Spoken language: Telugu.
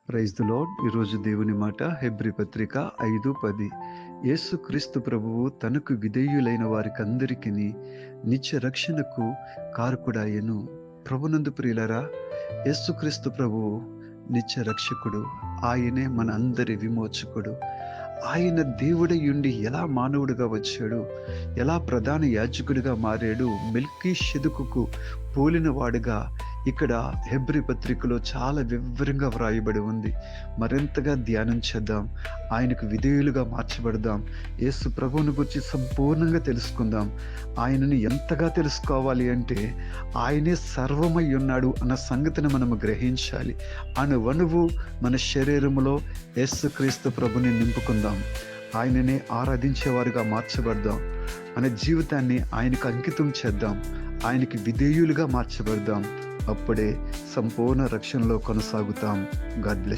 Praise the lord. ఈరోజు దేవుని మాట హెబ్రీ పత్రిక 5:10. యేసుక్రీస్తు ప్రభువు తనకు విధేయులైన వారికందరికీ నిత్య రక్షణకు కారకుడాయెను. ప్రభునందు ప్రియులరా, యేసుక్రీస్తు ప్రభువు నిత్య రక్షకుడు. ఆయనే మన అందరి విమోచకుడు. ఆయన దేవుడయుండి ఎలా మానవుడిగా వచ్చాడు, ఎలా ప్రధాన యాజకుడిగా మారాడు, మెల్కీషెదెకుకు పోలిన వాడుగా ఇక్కడ హెబ్రీ పత్రికలో చాలా వివరంగా వ్రాయబడి ఉంది. మరింతగా ధ్యానం చేద్దాం, ఆయనకు విధేయులుగా మార్చబడదాం, యేసు ప్రభువుని గురించి సంపూర్ణంగా తెలుసుకుందాం. ఆయనని ఎంతగా తెలుసుకోవాలి అంటే ఆయనే సర్వమై ఉన్నాడు అన్న సంగతిని మనము గ్రహించాలి. అణువణువు మన శరీరములో యేసుక్రీస్తు ప్రభుని నింపుకుందాం. ఆయననే ఆరాధించేవారుగా మార్చబడదాం. మన జీవితాన్ని ఆయనకు అంకితం చేద్దాం. ఆయనకి విధేయులుగా మార్చబడదాం. అప్పుడే సంపూర్ణ రక్షణలో కొనసాగుతాం. God bless.